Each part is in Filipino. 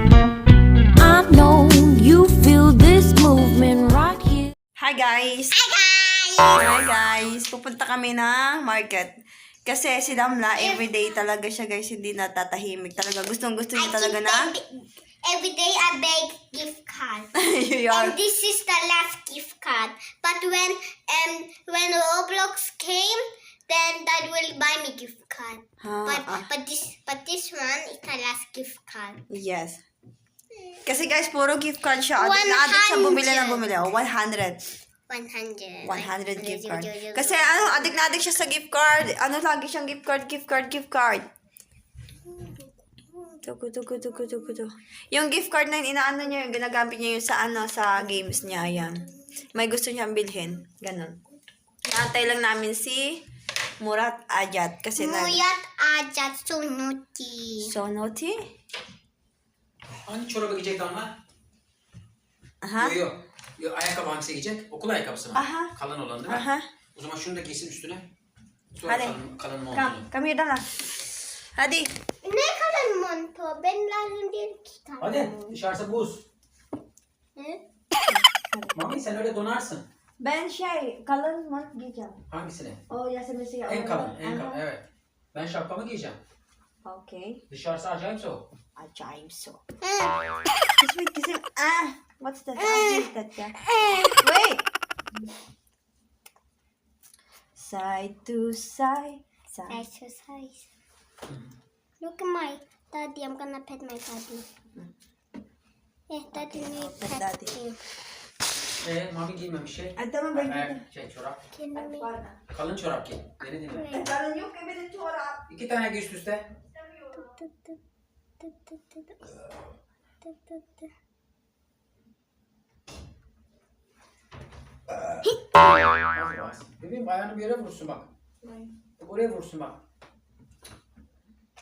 I know you feel this movement right here. Hi guys! Hi guys! Hi guys! Pupunta kami ng market. Kasi si Damla, everyday talaga siya guys, hindi natatahimik. Talaga, gustong-gusto niya talaga na. Every day I beg gift card. Yun. And this is the last gift card. But when Roblox came, then Dad will buy me gift card. But this one is the last gift card. Yes. Kasi guys, puro gift card siya. Addict siya bumili na bumili. Oh, 100. 100 gift card. Kasi addict na addict siya sa gift card. Lagi siyang gift card. Tugo. Yung gift card na inaano niya, yung ginagamit niya yung sa games niya, ayan. May gusto niyang bilhin. Ganon. Naantay lang namin si Murat Ajat. Kasi Murat Ajat, so naughty. So naughty? Hangi çorabı giyecek ama? Aha. Yo, ayakkabı hangisi giyecek? Okul ayakkabısı mı? Aha. Kalın olan değil mi? Aha. O zaman şunu da giysin üstüne. Sonra Hadi. kalın montunu. Come here Damla. Hadi. Ne kadar montu? Ben lazım değil ki tane. Hadi dışarısı buz. Ne? Mami sen öyle donarsın. Ben kalın mont giyeceğim. Hangisini? O yasamesi. En kalın, evet. Ben şapkamı giyeceğim. Okay. Dışarısı acayip soğuk. Acayip soğuk. Eh. Kiss me. What's that? That guy. Wait. Side to side. Exercise. Look at my daddy. I'm gonna pet my daddy. Yeah, daddy need pet pet daddy. too. Mami giymemiş şey. Ay tamam ben giydim. Çorap. Can you make Kalın çorap giy. Beni dinle. Kalın yok ki bir de çorap. 2 tane giy üst üste. Bebeğim ayağını bir yere vursun bak. Oraya vursun bak.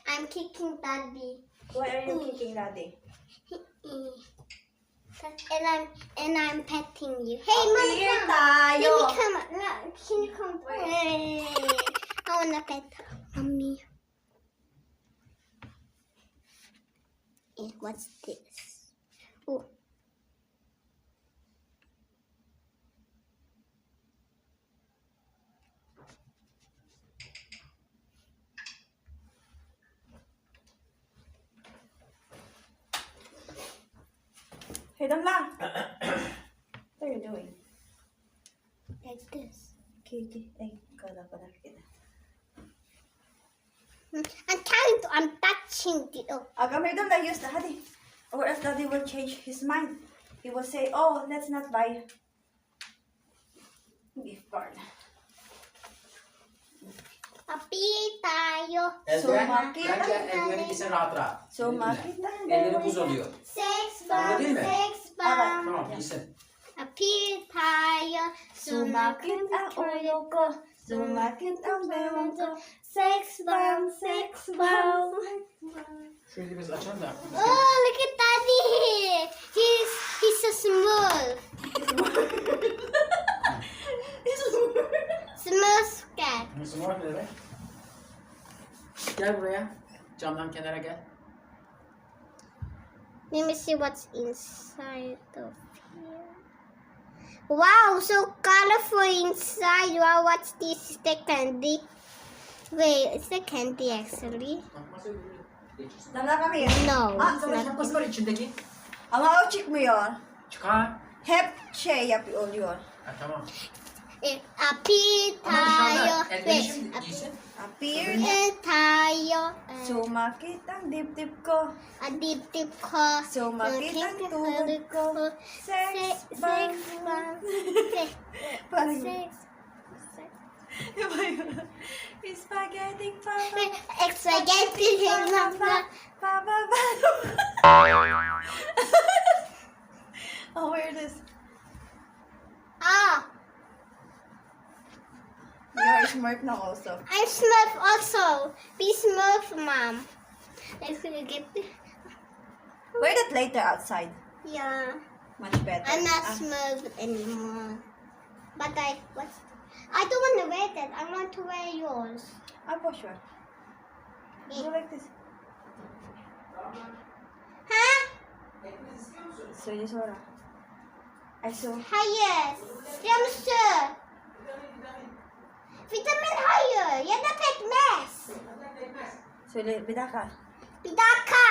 I'm kicking daddy. Why are you kicking daddy? And I'm petting you. Hey, mama, Here come. tayo. Let me come. No, can you come? Hey. I wanna pet mommy. What's this? Oh. Hey Damla. What are you doing? Like this. Okay. Ay, kala. I'm touching the. Oh. Come here Damla, use the hadi. Or else daddy will change his mind. He will say, oh, let's not buy gift card. Papi tayo. Bence eldiveni giysen rahat rahat. So, Beni dinle. makita. Elleri buz oluyor. Sex Öyle bomb, değil mi? sex bomb. Tamam giysin. Papi tayo. Sumakit ang ulo ko. Sumakit ang bewang ko. Sex bomb, sex bomb. Şöyle biraz açalım da. Oh, look at daddy. He's so smooth. Smooth cat. Nasıl var mı? Gel buraya. Camdan kenara gel. Let me see what's inside of here. Wow, so colorful inside. Wow, what's this? Is the candy? Wait, it's the candy actually. Damla come here. No, it's Sana not. şapkası var içindeki. Ama o çıkmıyor. Çıkar. Hep oluyor. Ha, tamam. Api Ama tayo. dışarıda eldiveni Wait, şimdi giysin. Appear. api tayo. Sumakit ang dibdib ko. Adip ko. Sumakit ang tuhod ko. Sex bomb. Sex bomb. Parang Sex. Iba yun. Spaghetti papa. Spaghetti Papa. Oh, where it is? Ah, You're smart now also. I'm Smurf also. Be Smurf, Mom. Let's get. Wear that later outside. Yeah. Much better. I'm not Ah. Smurf anymore. But I don't want to wear that. I want to wear yours. For sure. Go like this. Huh? Sora. Ay, so. Hayır. Yamsı. Vitamin hayır. Ya da pekmez. Söyle bir dakika. Bir dakika.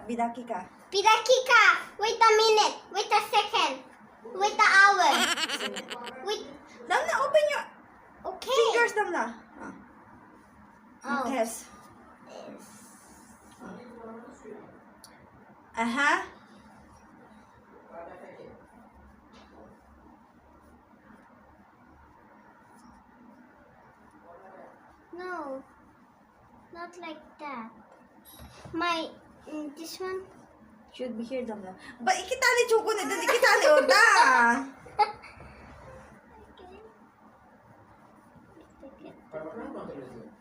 Bir dakika. Bir dakika. Wait a minute. Wait a second. Wait a hour. Wait. Damla, open your Okay. fingers, Damla. Oh. Test. Aha. No. Not like that. My this one. Should be here, Damla. Ba, ikitali chuko na doon. Ikitali, oda. Parmağını mı kontrol ediyor?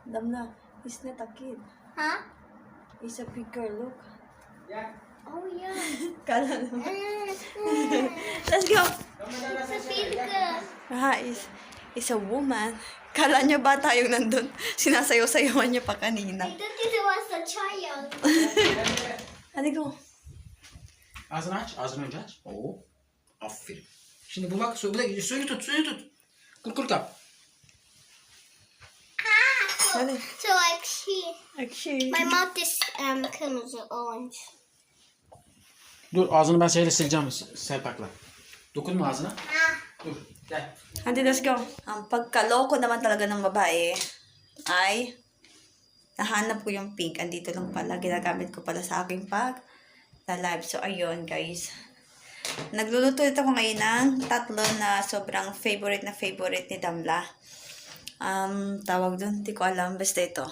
Damla, he's not a kid. Huh? He's a big girl, look. Gel. Oh yeah. Kala naman. Mm. Let's go. It's a big girl. Ah, is a woman. Kala niya bata yung nandun. Sinasayaw-sayawan niya pa kanina. I thought it was a child. Hadi go. Ağzını aç. Ağzını önce aç. Oo. Aferin. Şimdi bu bak suyu tut. Suyu tut. Kul kap. Hadi. So Actually. my mouth is kırmızı orange. Dur ağzını ben şeyle sileceğim Serpak'la. Dokunma ağzına. Dur. Gel. Hadi, let's go. Ang pagkaloko naman talaga ng babae ay nahanap ko yung pink. Andito lang pala. Ginagamit ko pala sa aking live. So, ayun, guys. Nagluluto ito ko ngayon ng tatlo na sobrang favorite ni Damla. Tawag doon, hindi ko alam. Basta ito.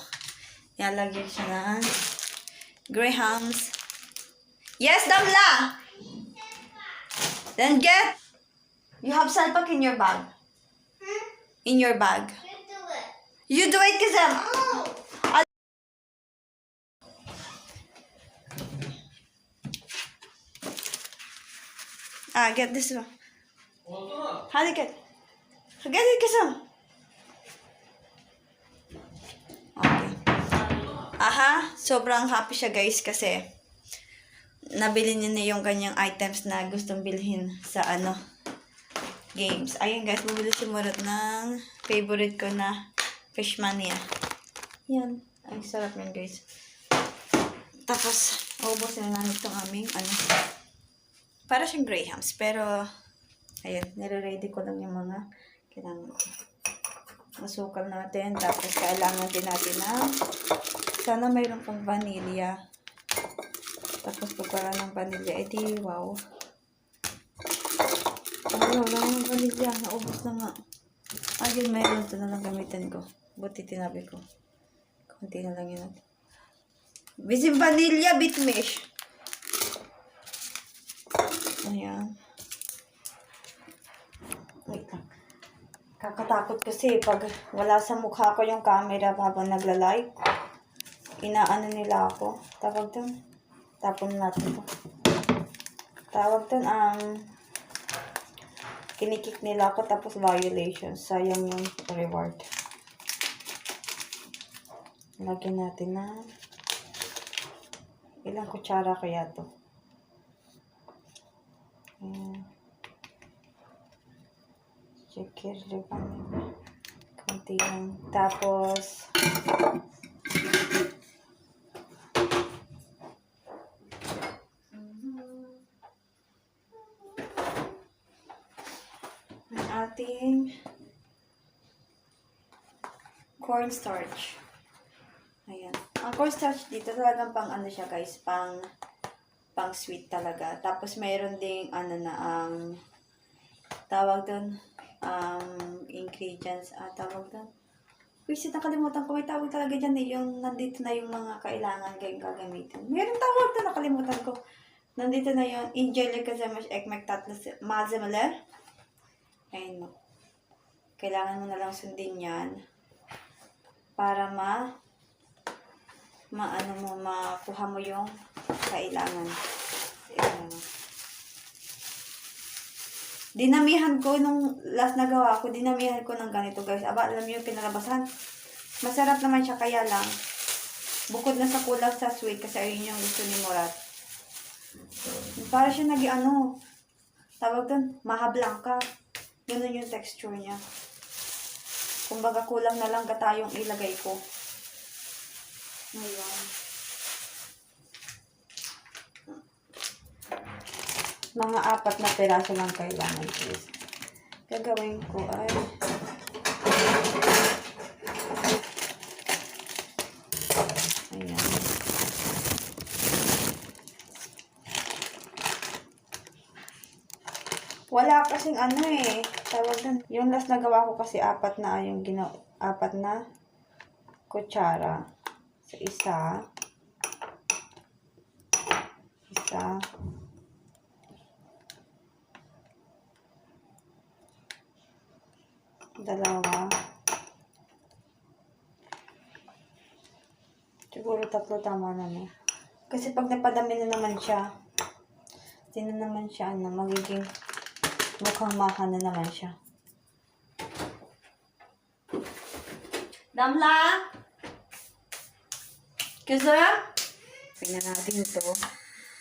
Ilalagyan siya ng Grahams. Yes, Damla! Then get... You have salpak in your bag. In your bag. You do it. You do it, Kazam. Oh. Get this one. Oldu mu? Hadi get. Get it, Kazam. Okay. Aha, sobrang happy siya, guys, kasi nabili niya na yung kanyang items na gustong bilhin sa games. Ayun, guys, bumili si Murot ng favorite ko na Fishmania. Yan. Ay, sarap yan, guys. Tapos, ubos na namin itong aming, para siyang Grahams. Pero, ayun, nire-ready ko lang yung mga kailangan ko. Masukal natin. Tapos, kailangan din natin na sana mayroon pang vanilla. Tapos, pagkara ng vanilla, edi, wow. Wala yung vanilla. Naubos na nga. Ayun, mayroon. Ito na lang gamitin ko. Buti tinabi ko. Kunti na lang yun natin. Bisin vanilla bitmish. Ayan. Wait lang. Kakatakot kasi pag wala sa mukha ko yung camera habang nagla-live. Inaano nila ako. Tawag dun. Tapon natin to. Tawag dun kinikik nila ako tapos violation. Sayang yung reward. Lagyan natin na ilang kutsara kaya to. Ayan. Checker liban. Kunti lang. Tapos ang ating cornstarch. Ayan. Ang cornstarch dito talagang pang siya, guys, pang sweet talaga. Tapos mayroon ding tawag doon ingredients, tawag doon. Wait, nakalimutan ko. May tawag talaga dyan yung nandito na yung mga kailangan kayong gagamitin. Mayroon tawag doon, nakalimutan ko. Nandito na yung injeli kazamash ekmek tatlı malzemeler. Ayun mo. Kailangan mo na lang sundin yan para makuha mo yung kailangan. Ayan. Dinamihan ko nung last na gawa ko, dinamihan ko ng ganito, guys. Aba, alam niyo yung pinalabasan. Masarap naman siya, kaya lang Bukod na sa kulang sa sweet kasi ayun yung gusto ni Murat. Para siya tawag doon, maha blanca. Ganun yung texture niya. Kumbaga kulang na lang gata yung ilagay ko. Ngayon. Mga 4 na piraso lang kailangan, guys. Gagawin ko ay ayan. Wala kasing tawag doon. Yung last na gawa ko kasi 4 na 4 na kutsara. Sa isa. Dalawa. Siguro 3 tama na, no? Kasi pag napadami na naman siya, magiging mukhang maha na naman siya. Damla! Kisa? Tingnan natin ito.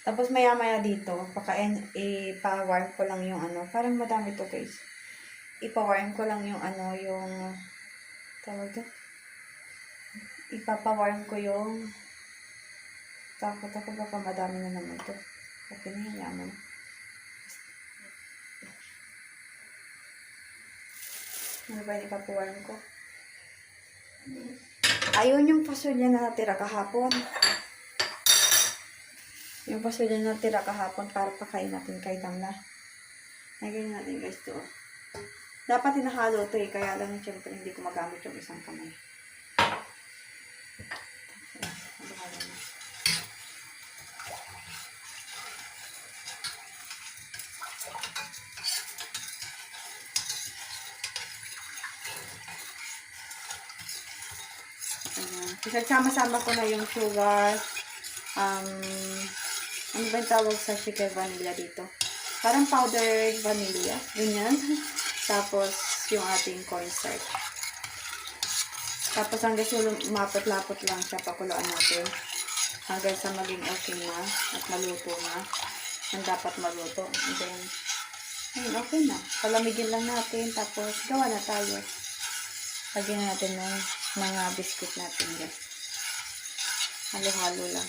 Tapos maya-maya dito, baka ipa-warm ko lang yung parang madami to, guys. Ipa-warm ko lang yung tawag to? Ipapa-warm ko yung takot ako baka madami na naman to. Okay na yun, yaman. Ano ba yung ipapa-warm ko? Ayun yung pasulya na natira kahapon. Yung pasulya na natira kahapon para pakain natin kay Damla. Nagyan natin, guys, to. Dapat hinahalo to kaya lang siyempre hindi ko magamit yung isang kamay. Sama-sama ko na yung sugar. Ano ba yung tawag sa sugar vanilla dito? Parang powdered vanilla. Ganyan. Tapos, yung ating cornstarch. Tapos, hanggang sa mapot-lapot lang siya, pakuluan natin. Hanggang sa maging okay na at maluto na. Ang dapat maluto. And then, ayun, okay na. Palamigin lang natin. Tapos, gawa na tayo. Lagyan natin ng mga biscuit natin. Guys. Halo-halo lang.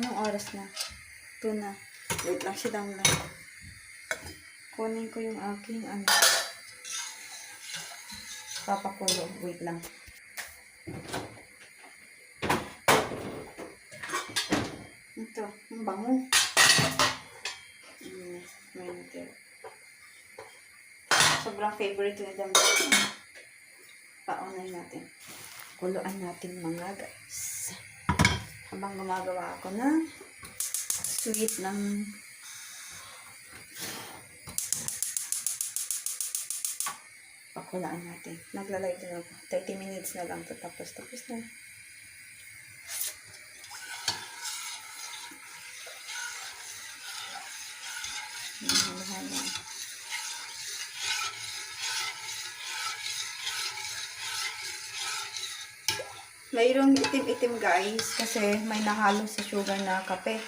Anong oras na? 2 na. Wait lang, sit down lang. Kunin ko yung aking papakulo. Wait lang. Ito, ang bango. May natin. Sobrang favorite ni Dam. Paunay natin. Kuluan natin mga guys. Habang gumagawa ako ng sweet ng pakulaan natin. Naglalay din ako. 30 minutes na lang ito. Tapos na. Mayroong itim-itim guys. Kasi may nahalo sa sugar na kape.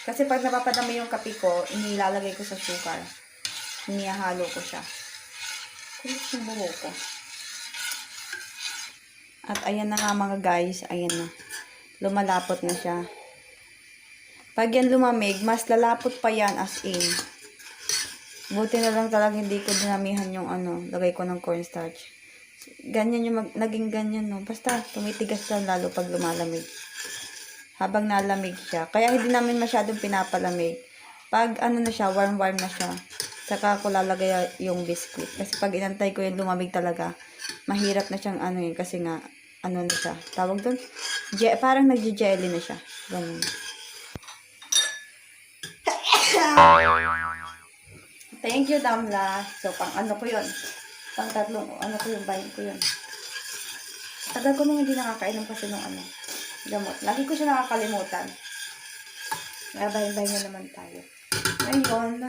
Kasi pag napapadami yung kape ko, inilalagay ko sa sugar. Inihalo ko siya. Kulit yung buho ko. At ayan na nga mga guys. Ayan na. Lumalapot na siya. Pag yan lumamig, mas lalapot pa yan as in. Buti na lang talaga hindi ko dinamihan yung lagay ko ng cornstarch. Ganyan yung naging ganyan, no. Basta tumitigas lang lalo pag lumalamig. Habang nalamig siya. Kaya hindi namin masyadong pinapalamig. Pag na siya, warm na siya. Saka ako lalagay yung biscuit. Kasi pag inantay ko yung lumamig talaga, mahirap na siyang kasi nga, na siya. Tawag doon? Parang nagje-jelly na siya. Ganun. Thank you, Damla. So, pang ko yun. Pang tatlong, ko yun, bayin ko yun. Tagal ko nung hindi nakakainom kasi nung gamot. Lagi ko siya nakakalimutan. Bayin-bayin na naman tayo. Ngayon,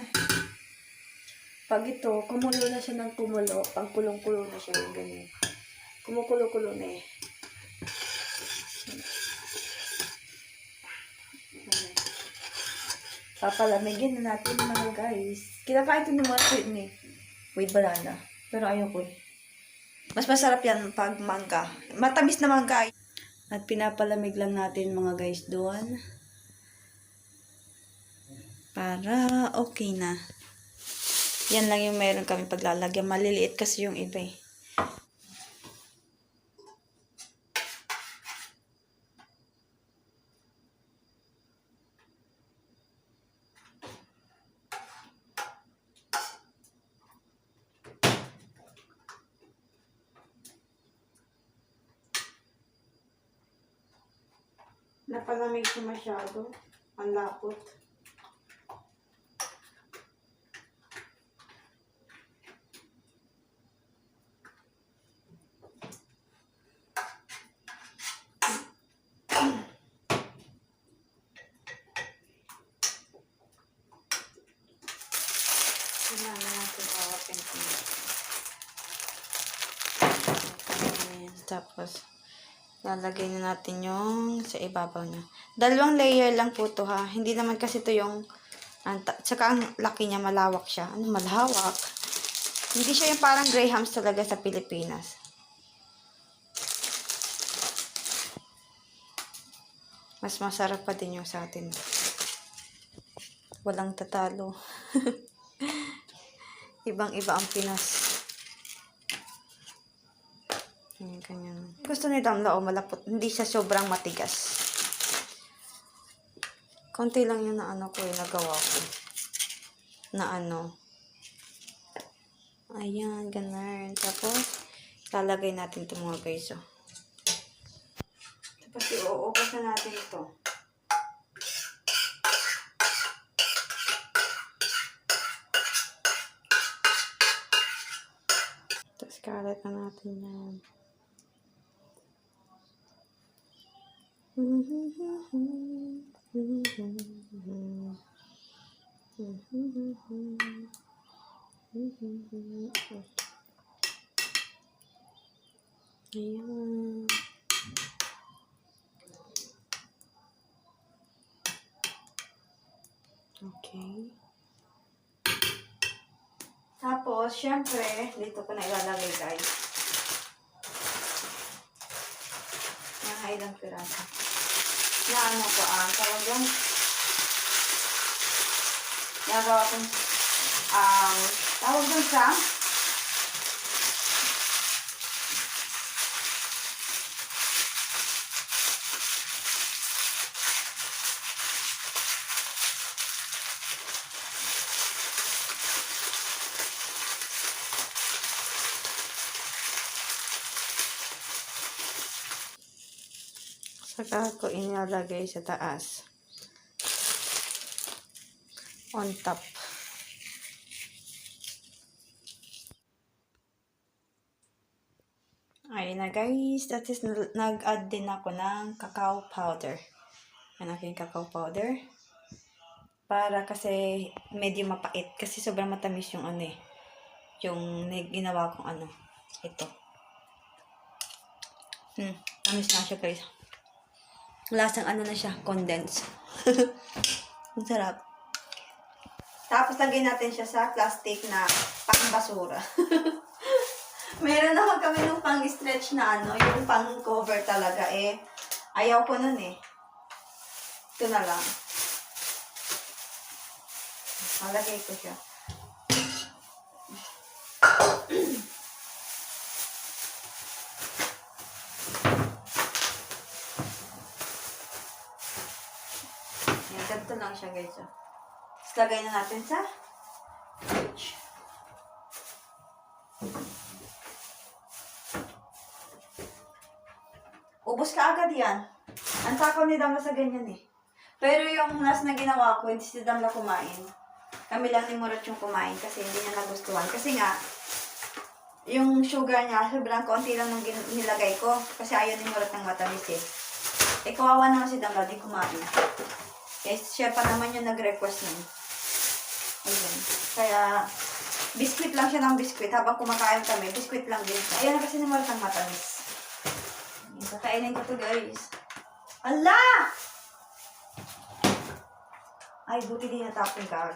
pag ito, kumulo na siya ng kumulo. Pag kulong-kulo na siya yung ganyan. Kumukulo-kulo na eh. Papalamigin na natin mga guys. Kinakain ito ni Marco ni with banana. Pero ayoko eh. Mas masarap yan pag mangga. Matamis na mangga. At pinapalamig lang natin mga guys doon. Para okay na. Yan lang yung meron kami paglalagyan. Maliliit kasi yung iba eh. Napalamig siya masyado. Ang lapot. Kailangan natin open ito. Ayan. Tapos, lalagay na natin yung sa ibabaw niya. 2 layer lang po to ha. Hindi naman kasi to yung tsaka ang laki niya, malawak siya. Ano, malawak? Hindi siya yung parang grahams talaga sa Pilipinas. Mas masarap pa din yung sa atin. Walang tatalo. Ibang-iba ang Pinas. Ganyan. Gusto ni Damla malapot. Hindi siya sobrang matigas. Konti lang yun na ko nagawa ko. Na Ayan, ganun. Tapos, lalagay natin ito mga guys. Tapos, iuupas na natin ito. Tapos, kalat na natin yan. Ayan. Okay. Tapos, syempre, dito ko na ilalagay guys. Mga ilang piraso. Na ko tawag yan. Nagawa ko tawag doon sa saka ko inilagay sa taas. On top. Ayun na guys. That is, nag-add din ako ng cacao powder. Ang aking cacao powder. Para kasi medyo mapait. Kasi sobrang matamis yung yung ginawa kong ito. Tamis na siya guys. Lasang na siya, condensed. Ang sarap. Tapos lagyan natin siya sa plastic na pang-basura. Meron naman kami nung pang-stretch na yung pang-cover talaga ayaw ko nun Ito na lang. Malagay ko siya. Ganito lang siya guys. Tapos lagay na natin sa fridge. Ubus ka agad yan. Ang takaw ni Damla sa ganyan Pero yung last na ginawa ko, hindi si Damla kumain. Kami lang ni Murat yung kumain kasi hindi niya nagustuhan. Kasi nga, yung sugar niya, sobrang konti lang nung nilagay ko. Kasi ayaw ni Murat ng matamis kawawa naman si Damla, di kumain. Siya pa naman yung nag-request nun. Ayun. Kaya, biskuit lang siya ng biskuit. Habang kumakain kami, biskuit lang din siya. Ayaw na kasi ni Murat ng matamis. Ito Kakainin ko to, guys. Ala! Ay, buti din natapon ka.